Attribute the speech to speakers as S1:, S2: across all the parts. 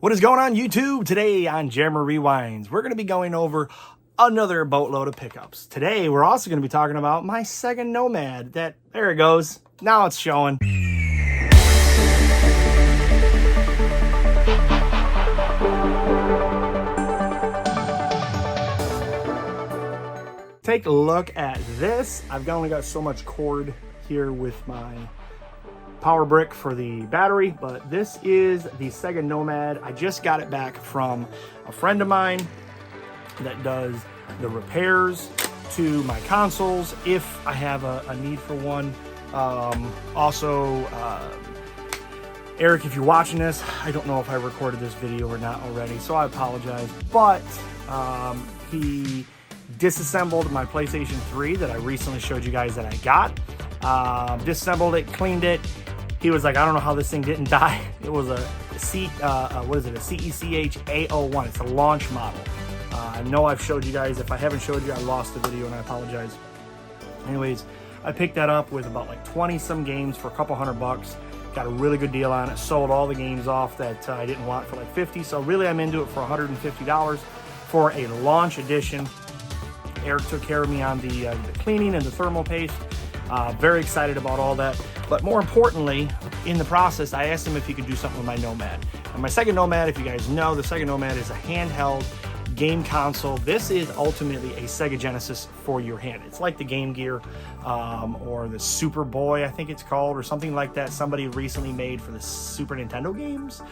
S1: What is going on YouTube? Today on Jeremy Rewinds, we're going to be going over another boatload of pickups. Today, we're also going to be talking about my Sega Nomad. There it goes. Now it's showing. Take a look at this. I've only got so much cord here with my power brick for the battery, but this is the Sega Nomad. I just got it back from a friend of mine that does the repairs to my consoles if I have a need for one. Eric, if you're watching this, I don't know if I recorded this video or not already, so I apologize, but he disassembled my PlayStation 3 that I recently showed you guys that I got. Disassembled it, cleaned it. He was like, I don't know how this thing didn't die. It was a CECH A01. It's a launch model. I know I've showed you guys. If I haven't showed you, I lost the video and I apologize. Anyways, I picked that up with about like 20 some games for a couple $100. Got a really good deal on it. Sold all the games off that I didn't want for like 50. So really I'm into it for $150 for a launch edition. Eric took care of me on the cleaning and the thermal paste. Very excited about all that. But more importantly, in the process, I asked him if he could do something with my Nomad. And my Sega Nomad, if you guys know, the Sega Nomad is a handheld game console. This is ultimately a Sega Genesis for your hand. It's like the Game Gear or the Super Boy, I think it's called, or something like that. Somebody recently made for the Super Nintendo games.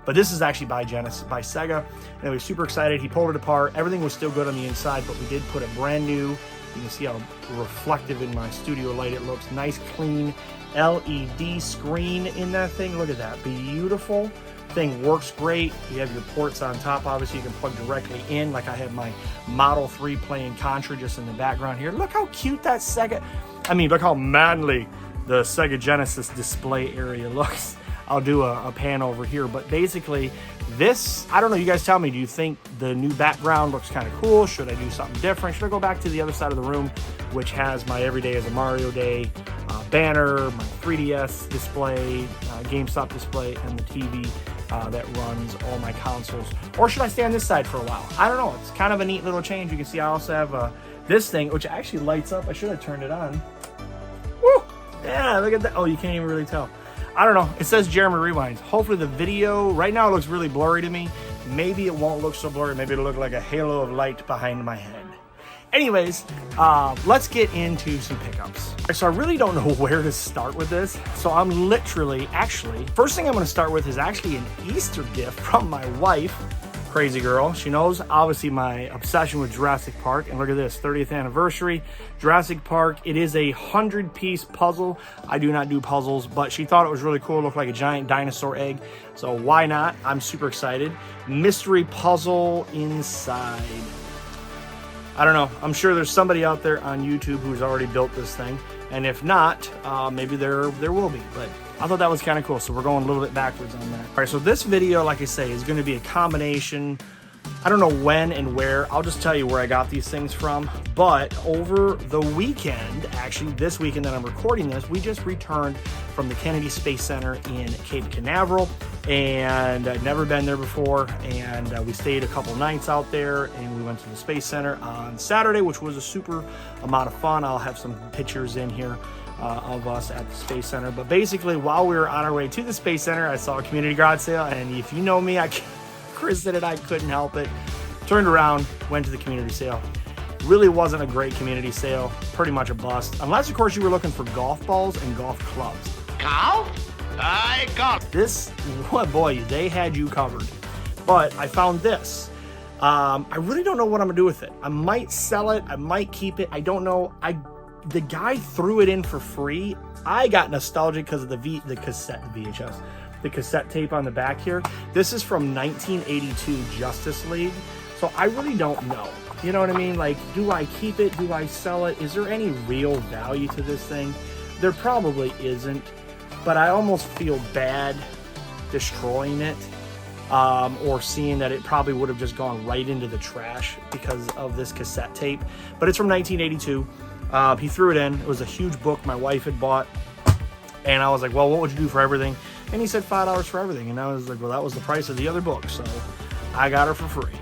S1: But this is actually by Sega. And I was super excited. He pulled it apart. Everything was still good on the inside, but we did put a brand new, you can see how reflective in my studio light it looks. Nice, clean LED screen in that thing. Look at that. Beautiful. Thing works great. You have your ports on top. Obviously, you can plug directly in. Like I have my Model 3 playing Contra just in the background here. Look how cute that look how manly the Sega Genesis display area looks. I'll do a pan over here, but basically this, I don't know, you guys tell me, do you think the new background looks kind of cool? Should I do something different? Should I go back to the other side of the room, which has my Everyday as a Mario Day banner, my 3DS display, GameStop display, and the TV that runs all my consoles? Or should I stay on this side for a while? I don't know. It's kind of a neat little change. You can see I also have this thing, which actually lights up. I should have turned it on. Woo! Yeah, look at that. Oh, you can't even really tell. I don't know. It says Jeremy Rewinds. Hopefully the video, right now it looks really blurry to me. Maybe it won't look so blurry. Maybe it'll look like a halo of light behind my head. Anyways, let's get into some pickups. So I really don't know where to start with this. So I'm first thing I'm going to start with is actually an Easter gift from my wife. Crazy girl. She knows obviously my obsession with Jurassic Park, and look at this, 30th anniversary Jurassic Park. It is a 100-piece puzzle. I do not do puzzles, but she thought it was really cool. It looked like a giant dinosaur egg, so why not? I'm super excited. Mystery puzzle inside. I don't know. I'm sure there's somebody out there on YouTube who's already built this thing, and if not, maybe there will be, but I thought that was kind of cool, so we're going a little bit backwards on that. All right, so this video, like I say, is going to be a combination. I don't know when and where. I'll just tell you where I got these things from. But over the weekend, actually this weekend that I'm recording this, we just returned from the Kennedy Space Center in Cape Canaveral, and I'd never been there before, and we stayed a couple nights out there, and we went to the Space Center on Saturday, which was a super amount of fun. I'll have some pictures in here of us at the Space Center. But basically, while we were on our way to the Space Center, I saw a community garage sale, and if you know me, Chris did it, I couldn't help it. Turned around, went to the community sale. Really wasn't a great community sale, pretty much a bust. Unless, of course, you were looking for golf balls and golf clubs.
S2: Golf? I got
S1: this. What, boy, they had you covered. But I found this. I really don't know what I'm gonna do with it. I might sell it, I might keep it, I don't know. The guy threw it in for free. I got nostalgic because of the cassette tape on the back here. This is from 1982 Justice League. So I really don't know. You know what I mean? Like, do I keep it? Do I sell it? Is there any real value to this thing? There probably isn't, but I almost feel bad destroying it, or seeing that it probably would have just gone right into the trash because of this cassette tape. But it's from 1982. He threw it in. It was a huge book my wife had bought, and I was like, well, what would you do for everything? And he said $5 for everything. And I was like, well, that was the price of the other book. So I got her for free.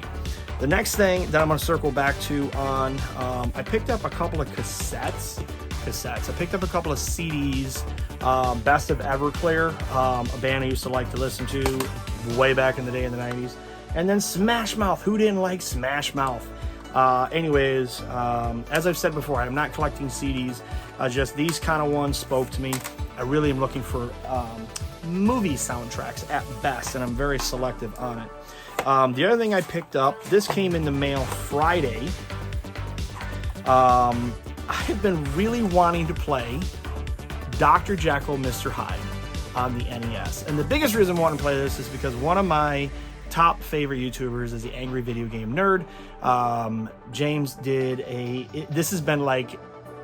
S1: The next thing that I'm going to circle back to on, I picked up a couple of cassettes. I picked up a couple of CDs. Best of Everclear, a band I used to like to listen to way back in the day in the 90s. And then Smash Mouth. Who didn't like Smash Mouth? Anyways, as I've said before, I'm not collecting CDs. Just these kind of ones spoke to me. I really am looking for movie soundtracks at best, and I'm very selective on it. The other thing I picked up, this came in the mail Friday. I've been really wanting to play Dr. Jekyll, Mr. Hyde on the NES. And the biggest reason I want to play this is because one of my top favorite YouTubers is the Angry Video Game Nerd. James did this has been like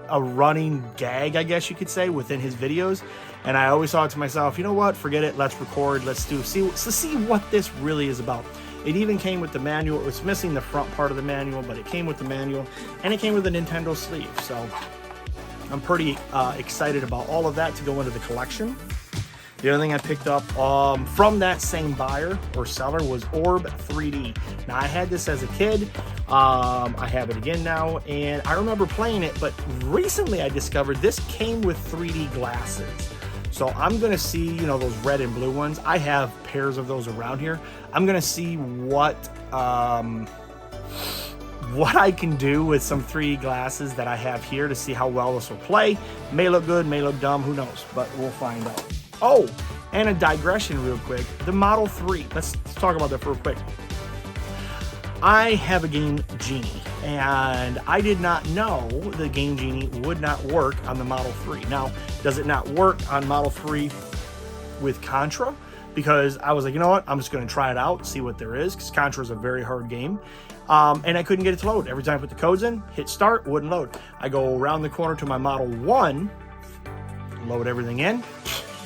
S1: a running gag, I guess you could say, within his videos. And I always thought to myself, you know what, forget it, let's record, see what this really is about. It even came with the manual. It was missing the front part of the manual, but it came with the manual, and it came with a Nintendo sleeve. So I'm pretty excited about all of that to go into the collection. The other thing I picked up from that same buyer or seller was Orb 3D. Now, I had this as a kid. I have it again now, and I remember playing it, but recently I discovered this came with 3D glasses. So I'm going to see, you know, those red and blue ones. I have pairs of those around here. I'm going to see what I can do with some 3D glasses that I have here to see how well this will play. May look good, may look dumb, who knows, but we'll find out. Oh, and a digression real quick. The Model 3. Let's talk about that real quick. I have a Game Genie, and I did not know the Game Genie would not work on the Model 3. Now, does it not work on Model 3 with Contra? Because I was like, you know what? I'm just going to try it out, see what there is, because Contra is a very hard game. And I couldn't get it to load. Every time I put the codes in, hit start, wouldn't load. I go around the corner to my Model 1, load everything in,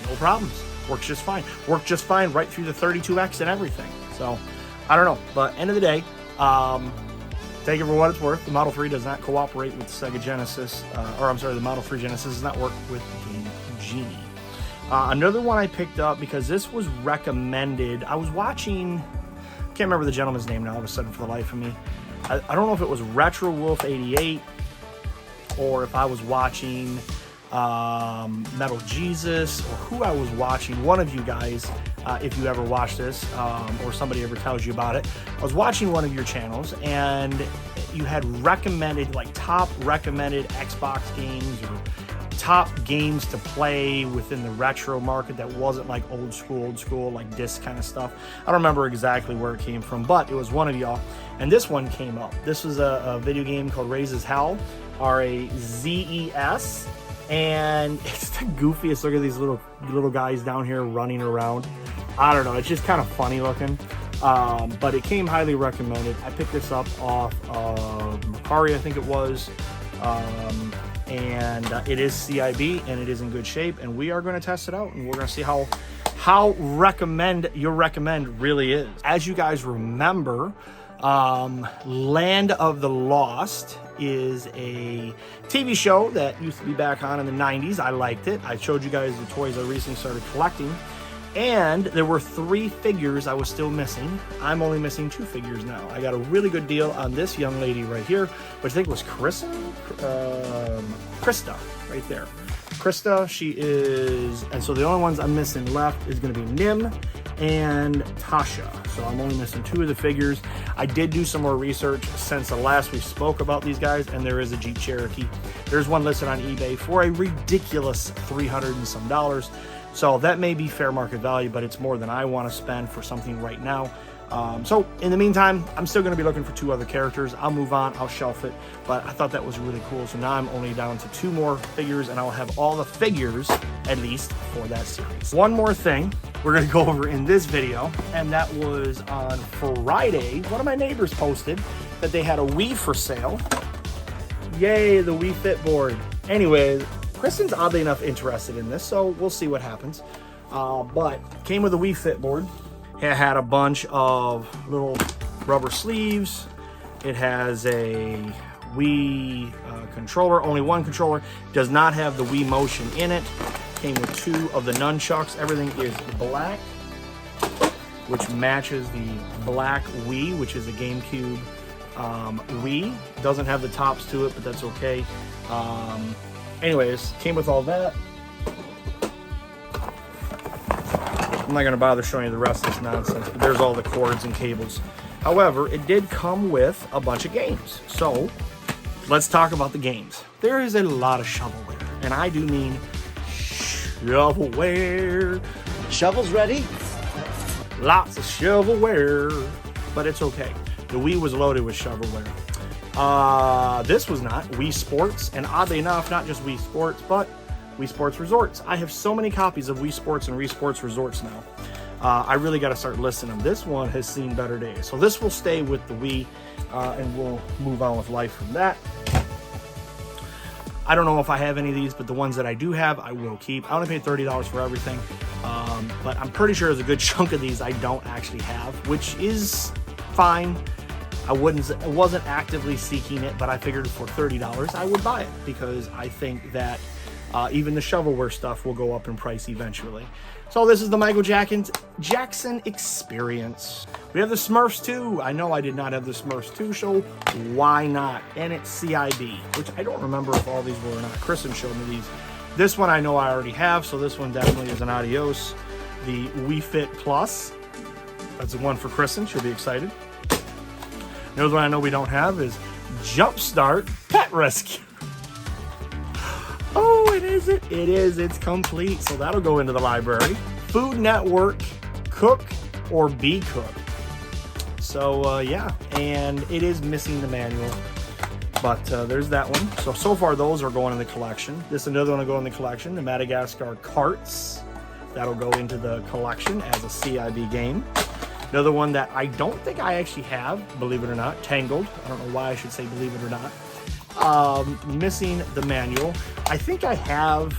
S1: no problems. Works just fine. Worked just fine right through the 32X and everything. So, I don't know. But end of the day, take it for what it's worth. The Model 3 does not cooperate with the Sega Genesis, the Model 3 Genesis does not work with the Game Genie. Another one I picked up because this was recommended. I was watching, can't remember the gentleman's name now all of a sudden for the life of me. I don't know if it was Retro Wolf 88 or if I was watching Metal Jesus or who I was watching. One of you guys, if you ever watch this or somebody ever tells you about it, I was watching one of your channels and you had recommended, like, top recommended Xbox games or top games to play within the retro market that wasn't like old school, like disc kind of stuff. I don't remember exactly where it came from, but it was one of y'all, and this one came up. This was a video game called Razes Hell, R-A-Z-E-S, and it's the goofiest. Look at these little guys down here running around. I don't know, it's just kind of funny looking, but it came highly recommended. I picked this up off of Mercari, I think it was, and it is CIB and it is in good shape, and we are going to test it out and we're going to see how your recommend really is. As you guys remember, Land of the Lost is a TV show that used to be back on in the 90s. I liked it. I showed you guys the toys I recently started collecting, and there were 3 figures I was still missing. I'm only missing 2 figures now. I got a really good deal on this young lady right here, which I think was Krista, right there. Krista, she is, and so the only ones I'm missing left is going to be Nim and Tasha. So I'm only missing 2 of the figures. I did do some more research since the last we spoke about these guys, and there is a Jeep Cherokee. There's one listed on eBay for a ridiculous $300 and some. So that may be fair market value, but it's more than I want to spend for something right now. So in the meantime, I'm still going to be looking for 2 other characters. I'll move on, I'll shelf it, but I thought that was really cool. So now I'm only down to 2 more figures, and I'll have all the figures, at least, for that series. One more thing we're going to go over in this video, and that was on Friday. One of my neighbors posted that they had a Wii for sale. Yay, the Wii Fit board. Anyways, Kristen's oddly enough interested in this, so we'll see what happens. But came with a Wii Fit board. It had a bunch of little rubber sleeves. It has a Wii controller, only one controller. Does not have the Wii Motion in it. came with 2 of the nunchucks. Everything is black, which matches the black Wii, which is a GameCube Wii. Doesn't have the tops to it, but that's okay. Anyways, came with all that. I'm not going to bother showing you the rest of this nonsense, but there's all the cords and cables. However, it did come with a bunch of games. So, let's talk about the games. There is a lot of shovelware, and I do mean shovelware.
S3: Shovels ready?
S1: Lots of shovelware, but it's okay. The Wii was loaded with shovelware. This was not. Wii Sports, and oddly enough, not just Wii Sports, but Wii Sports Resorts. I have so many copies of Wii Sports and Wii Sports Resorts now. I really got to start listing them. This one has seen better days. So this will stay with the Wii, and we'll move on with life from that. I don't know if I have any of these, but the ones that I do have, I will keep. I only paid $30 for everything, but I'm pretty sure there's a good chunk of these I don't actually have, which is fine. I wasn't actively seeking it, but I figured for $30 I would buy it because I think that even the shovelware stuff will go up in price eventually. So this is the Michael Jackson Experience. We have the Smurfs 2. I know I did not have the Smurfs 2 show. Why not? And it's CIB, which I don't remember if all these were or not. Kristen showed me these. This one I know I already have, so this one definitely is an adios. The Wii Fit Plus. That's the one for Kristen. She'll be excited. Another one I know we don't have is Jumpstart Pet Rescue. Oh, it is. It's complete. So that'll go into the library. Food Network Cook or Be Cooked. So, yeah. And it is missing the manual. But there's that one. So far those are going in the collection. This is another one will go in the collection. The Madagascar Carts. That'll go into the collection as a CIB game. Another one that I don't think I actually have, believe it or not, Tangled. I don't know why I should say believe it or not. Missing the manual. I think I have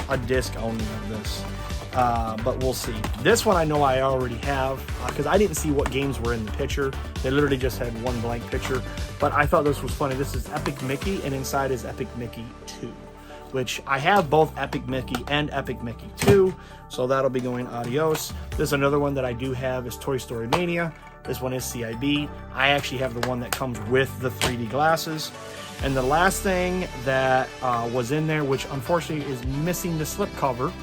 S1: a disc only of this, but we'll see. This one I know I already have because I didn't see what games were in the picture. They literally just had one blank picture, but I thought this was funny. This is Epic Mickey, and inside is Epic Mickey 2, which I have both Epic Mickey and Epic Mickey 2, so that'll be going adios. This is another one that I do have is Toy Story Mania. This one is CIB. I actually have the one that comes with the 3D glasses. And the last thing that was in there, which unfortunately is missing the slipcover,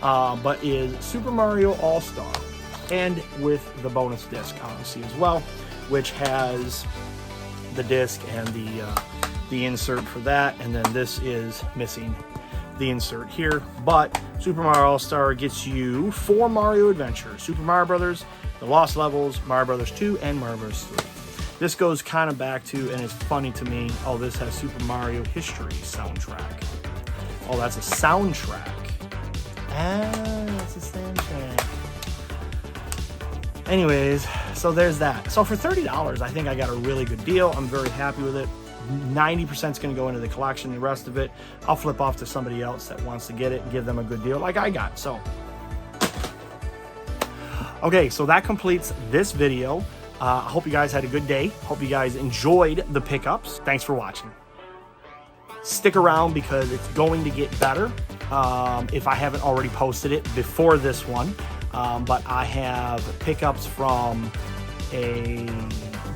S1: but is Super Mario All-Star, and with the bonus disc, obviously, as well, which has the disc and the insert for that. And then this is missing the insert here. But Super Mario All-Star gets you 4 Mario adventures: Super Mario Brothers, The Lost Levels, Mario Brothers 2, and Mario Brothers 3. This goes kind of back to, and it's funny to me, oh, this has Super Mario History soundtrack. Oh, that's a soundtrack. Ah, that's a soundtrack. Anyways, so there's that. So for $30, I think I got a really good deal. I'm very happy with it. 90% is going to go into the collection. The rest of it, I'll flip off to somebody else that wants to get it and give them a good deal like I got. So, okay, so that completes this video. I hope you guys had a good day. Hope you guys enjoyed the pickups. Thanks for watching. Stick around because it's going to get better if I haven't already posted it before this one. But I have pickups from a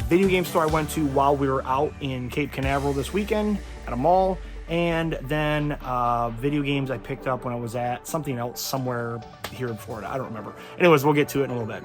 S1: video game store I went to while we were out in Cape Canaveral this weekend at a mall. And then video games I picked up when I was at something else somewhere here in Florida. I don't remember. Anyways, we'll get to it in a little bit.